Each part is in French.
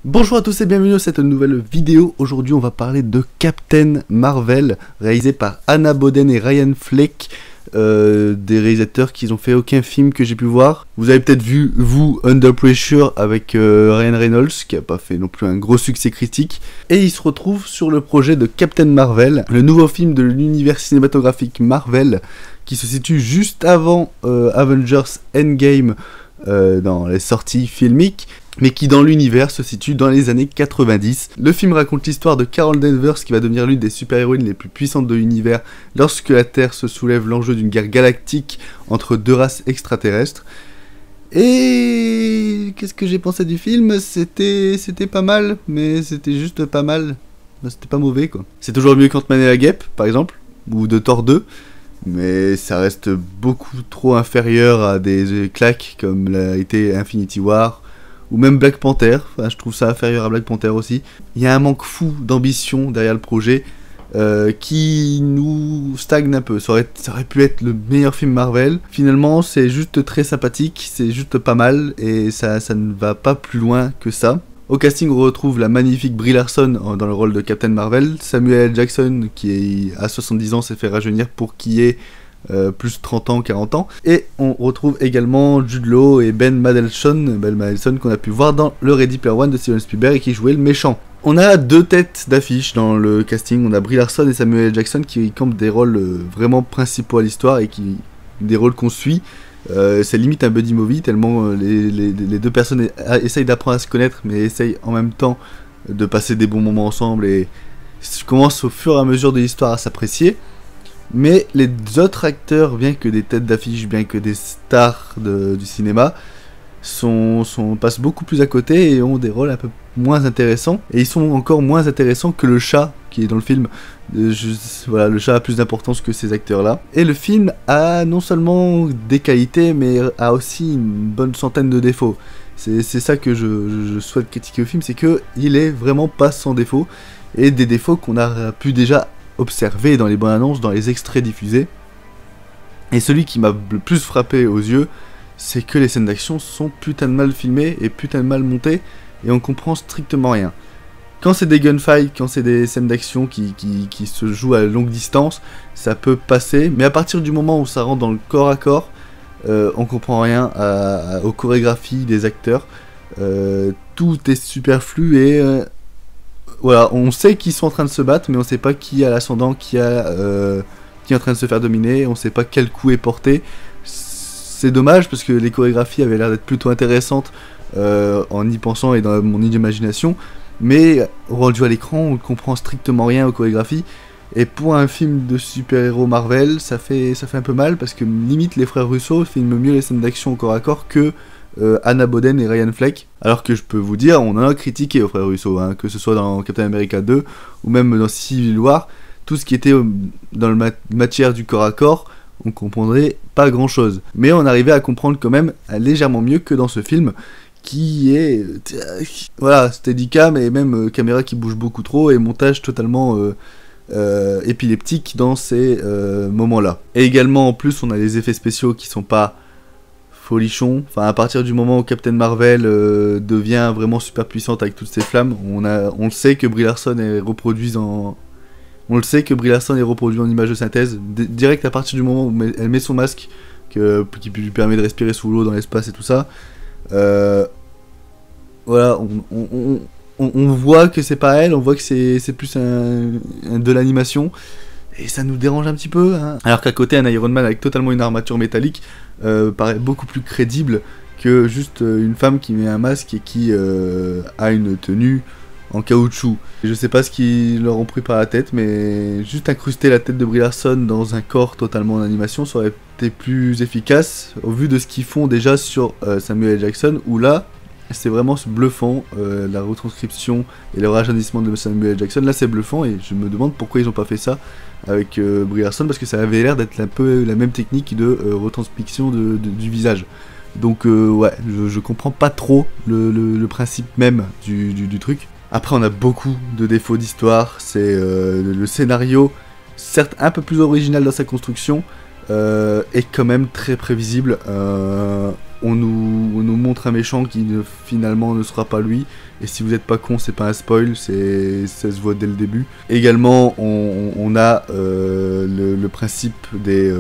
Bonjour à tous et bienvenue à cette nouvelle vidéo. Aujourd'hui on va parler de Captain Marvel, réalisé par Anna Boden et Ryan Fleck, des réalisateurs qui n'ont fait aucun film que j'ai pu voir. Vous avez peut-être vu, vous, Under Pressure avec Ryan Reynolds, qui n'a pas fait non plus un gros succès critique. Et il se retrouve sur le projet de Captain Marvel, le nouveau film de l'univers cinématographique Marvel, qui se situe juste avant Avengers Endgame dans les sorties filmiques, mais qui dans l'univers se situe dans les années 90. Le film raconte l'histoire de Carol Danvers qui va devenir l'une des super-héroïnes les plus puissantes de l'univers lorsque la Terre se soulève l'enjeu d'une guerre galactique entre deux races extraterrestres. Et qu'est-ce que j'ai pensé du film? C'était pas mal, mais c'était juste pas mal. C'était pas mauvais quoi. C'est toujours mieux qu'Ant-Man et la Guêpe par exemple, ou de Thor 2. Mais ça reste beaucoup trop inférieur à des claques comme l'a été Infinity War ou même Black Panther. Enfin, je trouve ça inférieur à Black Panther aussi. Il y a un manque fou d'ambition derrière le projet qui nous stagne un peu. Ça aurait pu être le meilleur film Marvel. Finalement, c'est juste très sympathique, c'est juste pas mal et ça ne va pas plus loin que ça. Au casting, on retrouve la magnifique Brie Larson dans le rôle de Captain Marvel, Samuel L. Jackson qui à 70 ans s'est fait rajeunir pour qui est plus 30 ans, 40 ans. Et on retrouve également Jude Law et Ben Mendelsohn qu'on a pu voir dans le Ready Player One de Steven Spielberg et qui jouait le méchant. On a deux têtes d'affiche dans le casting, on a Brie Larson et Samuel L. Jackson qui campent des rôles vraiment principaux à l'histoire et des rôles qu'on suit. C'est limite un buddy movie tellement les deux personnes essayent d'apprendre à se connaître mais essayent en même temps de passer des bons moments ensemble et commencent au fur et à mesure de l'histoire à s'apprécier. Mais les autres acteurs, bien que des têtes d'affiche, bien que des stars du cinéma, passent beaucoup plus à côté et ont des rôles un peu moins intéressants. Et ils sont encore moins intéressants que le chat qui est dans le film. Voilà, le chat a plus d'importance que ces acteurs-là. Et le film a non seulement des qualités, mais a aussi une bonne centaine de défauts. C'est ça que je souhaite critiquer au film, c'est qu'il est vraiment pas sans défauts. Et des défauts qu'on a pu déjà observer dans les bonnes annonces, dans les extraits diffusés. Et celui qui m'a le plus frappé aux yeux, c'est que les scènes d'action sont putain de mal filmées et putain de mal montées, et on comprend strictement rien. Quand c'est des gunfights, quand c'est des scènes d'action qui se jouent à longue distance, ça peut passer, mais à partir du moment où ça rentre dans le corps à corps, on comprend rien aux chorégraphies des acteurs. Tout est superflu et voilà, on sait qu'ils sont en train de se battre, mais on sait pas qui a l'ascendant, qui est en train de se faire dominer, on sait pas quel coup est porté. C'est dommage parce que les chorégraphies avaient l'air d'être plutôt intéressantes en y pensant et dans mon imagination, mais rendu à l'écran, on ne comprend strictement rien aux chorégraphies. Et pour un film de super-héros Marvel, ça fait un peu mal parce que limite les frères Russo filment mieux les scènes d'action au corps à corps que Anna Boden et Ryan Fleck, alors que je peux vous dire, on en a critiqué aux frères Russo, hein, que ce soit dans Captain America 2 ou même dans Civil War, tout ce qui était dans la matière du corps à corps, on comprendrait pas grand chose. Mais on arrivait à comprendre quand même légèrement mieux que dans ce film, qui est voilà, steadicam et même caméra qui bouge beaucoup trop et montage totalement épileptique dans ces moments-là. Et également en plus on a les effets spéciaux qui sont pas folichon. Enfin, à partir du moment où Captain Marvel devient vraiment super puissante avec toutes ses flammes, on le sait que Brie Larson est reproduite en image de synthèse direct à partir du moment où elle met son masque qui lui permet de respirer sous l'eau dans l'espace et tout ça. Voilà, on voit que c'est pas elle, on voit que c'est plus de l'animation. Et ça nous dérange un petit peu, hein. Alors qu'à côté, un Iron Man avec totalement une armature métallique paraît beaucoup plus crédible que juste une femme qui met un masque et qui a une tenue en caoutchouc. Je sais pas ce qu'ils leur ont pris par la tête, mais juste incruster la tête de Brie Larson dans un corps totalement en animation, ça aurait été plus efficace au vu de ce qu'ils font déjà sur Samuel L. Jackson, où là, c'est vraiment bluffant, la retranscription et le rajeunissement de Samuel L. Jackson, là c'est bluffant et je me demande pourquoi ils n'ont pas fait ça avec Brie Larson, parce que ça avait l'air d'être un peu la même technique de retranscription du visage. Donc ouais, je comprends pas trop le principe même du truc. Après on a beaucoup de défauts d'histoire, c'est le scénario, certes un peu plus original dans sa construction, est quand même très prévisible. on nous montre un méchant qui finalement ne sera pas lui. Et si vous n'êtes pas con, c'est pas un spoil, ça se voit dès le début. Également, on a le principe des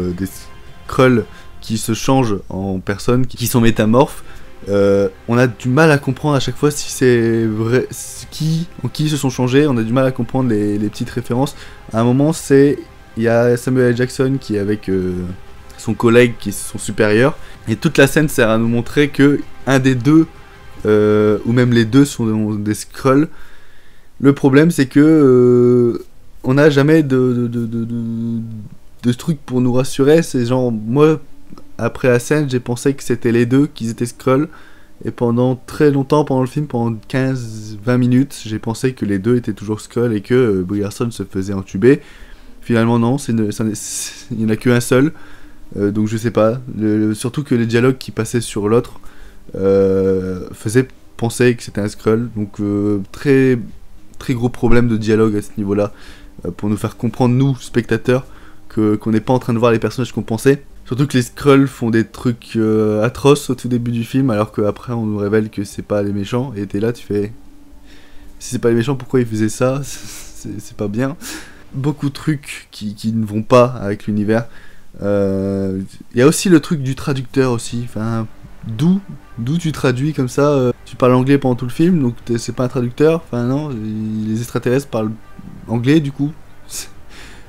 Skrulls qui se changent en personnes, qui sont métamorphes. On a du mal à comprendre à chaque fois si c'est vrai, en qui ils se sont changés. On a du mal à comprendre les petites références. À un moment, il y a Samuel L. Jackson qui est avec son collègue qui est son supérieur. Et toute la scène sert à nous montrer que un des deux, ou même les deux, sont des Skrulls. Le problème, c'est que on n'a jamais de trucs pour nous rassurer. C'est genre, moi, après la scène, j'ai pensé que c'était les deux, qu'ils étaient Skrulls. Et pendant très longtemps, pendant le film, pendant 15-20 minutes, j'ai pensé que les deux étaient toujours Skrulls et que Brie Larson se faisait entuber. Finalement, non, il n'y en a qu'un seul. Donc je sais pas. Surtout que les dialogues qui passaient sur l'autre faisaient penser que c'était un Skrull. Donc très, très gros problème de dialogue à ce niveau-là. Pour nous faire comprendre, nous, spectateurs, qu'on n'est pas en train de voir les personnages qu'on pensait. Surtout que les Skrulls font des trucs atroces au tout début du film, alors qu'après on nous révèle que c'est pas les méchants. Et t'es là, tu fais... Si c'est pas les méchants, pourquoi ils faisaient ça? C'est pas bien. Beaucoup de trucs qui ne vont pas avec l'univers. Il y a aussi le truc du traducteur aussi. Enfin, d'où tu traduis comme ça? Tu parles anglais pendant tout le film, donc c'est pas un traducteur. Enfin non, les extraterrestres parlent anglais du coup.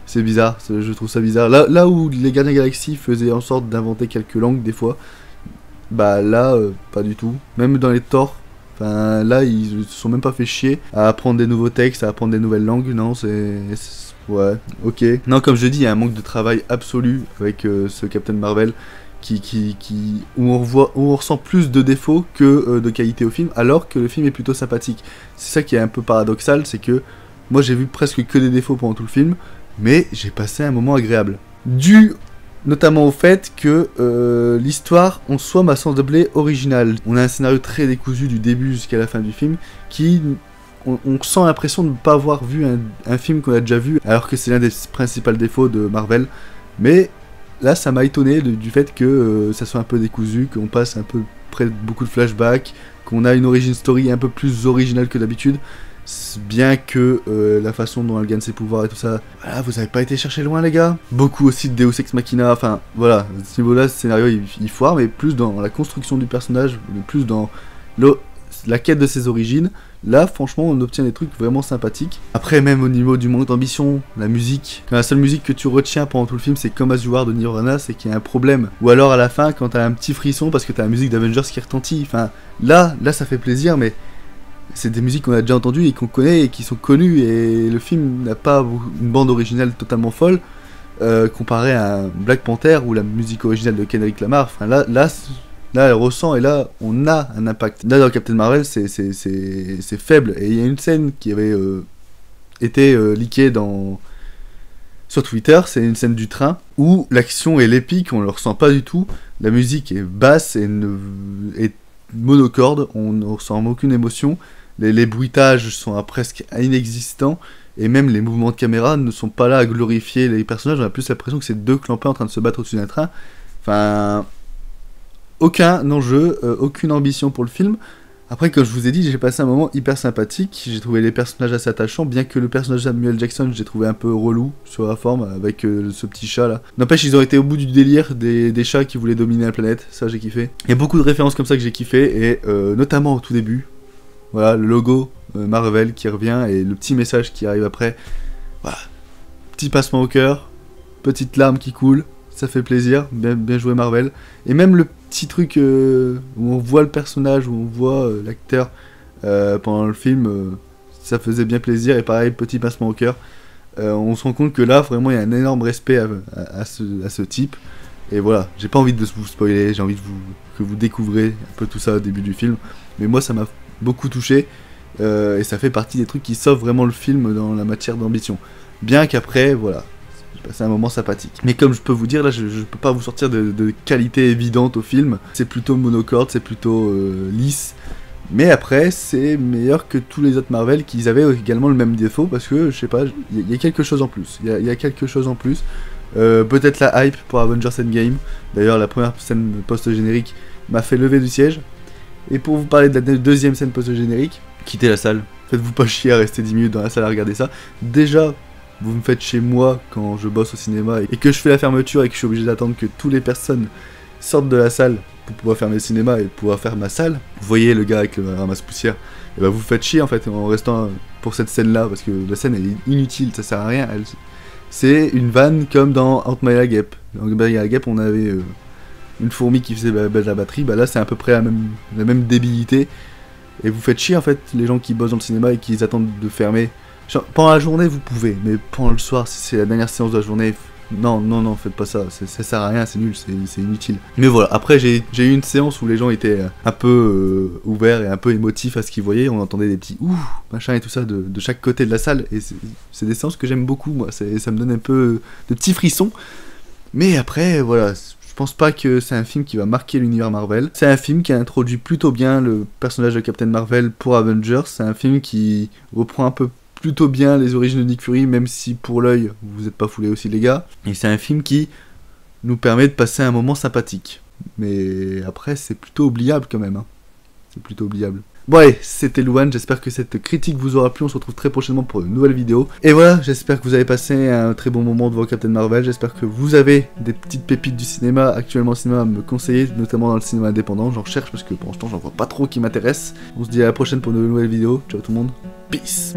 C'est bizarre, je trouve ça bizarre. Là où les Gardiens de la Galaxie faisaient en sorte d'inventer quelques langues des fois, bah là, pas du tout. Même dans les Thor, enfin là, ils se sont même pas fait chier à apprendre des nouveaux textes, à apprendre des nouvelles langues. Non, ouais, ok. Non, comme je dis, il y a un manque de travail absolu avec ce Captain Marvel où on ressent plus de défauts que de qualité au film, alors que le film est plutôt sympathique. C'est ça qui est un peu paradoxal, c'est que moi j'ai vu presque que des défauts pendant tout le film, mais j'ai passé un moment agréable. Dû notamment au fait que l'histoire en soi m'a semblé originale. On a un scénario très décousu du début jusqu'à la fin du film qui... On sent l'impression de ne pas avoir vu un film qu'on a déjà vu, alors que c'est l'un des principaux défauts de Marvel. Mais là, ça m'a étonné du fait que ça soit un peu décousu, qu'on passe un peu près de beaucoup de flashbacks, qu'on a une origin story un peu plus originale que d'habitude. Bien que la façon dont elle gagne ses pouvoirs et tout ça, voilà, vous avez pas été chercher loin les gars. Beaucoup aussi de Deus Ex Machina, enfin voilà, à ce niveau-là, ce scénario il foire, mais plus dans la construction du personnage, plus dans la quête de ses origines. Là, franchement, on obtient des trucs vraiment sympathiques. Après, même au niveau du manque d'ambition, la musique, quand la seule musique que tu retiens pendant tout le film, c'est Come As You Are de Nirvana, c'est qu'il y a un problème. Ou alors à la fin, quand t'as un petit frisson parce que t'as la musique d'Avengers qui retentit. Enfin, là, ça fait plaisir, mais c'est des musiques qu'on a déjà entendues et qu'on connaît et qui sont connues. Et le film n'a pas une bande originale totalement folle comparé à Black Panther ou la musique originale de Kendrick Lamar. Enfin, là, elle ressent et là, on a un impact. Là, dans Captain Marvel, c'est faible. Et il y a une scène qui avait été leakée sur Twitter, c'est une scène du train, où l'action est épique, on le ressent pas du tout. La musique est basse et est monocorde, on ne ressent aucune émotion. Les bruitages sont presque inexistants. Et même les mouvements de caméra ne sont pas là à glorifier les personnages. On a plus l'impression que c'est deux clampins en train de se battre au-dessus d'un train. Enfin... Aucun enjeu, aucune ambition pour le film. Après, comme je vous ai dit, j'ai passé un moment hyper sympathique. J'ai trouvé les personnages assez attachants, bien que le personnage de Samuel Jackson, j'ai trouvé un peu relou sur la forme, avec ce petit chat là. N'empêche, ils ont été au bout du délire des chats qui voulaient dominer la planète. Ça, j'ai kiffé. Il y a beaucoup de références comme ça que j'ai kiffé, et notamment au tout début. Voilà, le logo Marvel qui revient, et le petit message qui arrive après. Voilà. Petit passement au cœur, petite larme qui coule. Ça fait plaisir, bien joué Marvel. Et même le petit truc où on voit le personnage, où on voit l'acteur pendant le film, ça faisait bien plaisir. Et pareil, petit passement au cœur. On se rend compte que là, vraiment, il y a un énorme respect à ce type. Et voilà, j'ai pas envie de vous spoiler, j'ai envie que vous découvrez un peu tout ça au début du film. Mais moi, ça m'a beaucoup touché. Et ça fait partie des trucs qui sauvent vraiment le film dans la matière d'ambition. Bien qu'après, voilà... C'est un moment sympathique. Mais comme je peux vous dire, là, je peux pas vous sortir de qualité évidente au film. C'est plutôt monocorde, c'est plutôt lisse. Mais après, c'est meilleur que tous les autres Marvel qui avaient également le même défaut. Parce que, je sais pas, il y a quelque chose en plus. Il y a quelque chose en plus. Peut-être la hype pour Avengers Endgame. D'ailleurs, la première scène post-générique, m'a fait lever du siège. Et pour vous parler de la deuxième scène post-générique, quittez la salle. Faites-vous pas chier à rester 10 minutes dans la salle à regarder ça. Déjà, vous me faites chez moi quand je bosse au cinéma et que je fais la fermeture et que je suis obligé d'attendre que toutes les personnes sortent de la salle pour pouvoir fermer le cinéma et pouvoir faire ma salle. Vous voyez le gars avec le ramasse-poussière, et bah vous faites chier en fait en restant pour cette scène-là parce que la scène elle est inutile, ça sert à rien. C'est une vanne comme dans Ant-Man et la Guêpe. Dans Ant-Man et la Guêpe, on avait une fourmi qui faisait de la batterie, bah là c'est à peu près la même débilité. Et vous faites chier en fait les gens qui bossent dans le cinéma et qui attendent de fermer. Genre, pendant la journée vous pouvez, mais pendant le soir, si c'est la dernière séance de la journée, non, faites pas ça, ça sert à rien, c'est nul, c'est inutile. Mais voilà, après j'ai eu une séance où les gens étaient un peu ouverts et un peu émotifs à ce qu'ils voyaient, on entendait des petits ouh, machin et tout ça de chaque côté de la salle, et c'est des séances que j'aime beaucoup, moi, ça me donne un peu de petits frissons. Mais après, voilà, je pense pas que c'est un film qui va marquer l'univers Marvel. C'est un film qui a introduit plutôt bien le personnage de Captain Marvel pour Avengers. C'est un film qui reprend un peu plutôt bien les origines de Nick Fury, même si pour l'œil, vous êtes pas foulés aussi les gars. Et c'est un film qui nous permet de passer un moment sympathique. Mais après, c'est plutôt oubliable quand même. Hein. C'est plutôt oubliable. Bon allez, c'était Louane, j'espère que cette critique vous aura plu, on se retrouve très prochainement pour une nouvelle vidéo. Et voilà, j'espère que vous avez passé un très bon moment devant Captain Marvel, j'espère que vous avez des petites pépites du cinéma, actuellement au cinéma, à me conseiller, notamment dans le cinéma indépendant, j'en recherche parce que pour l'instant j'en vois pas trop qui m'intéressent. On se dit à la prochaine pour une nouvelle vidéo, ciao tout le monde, peace.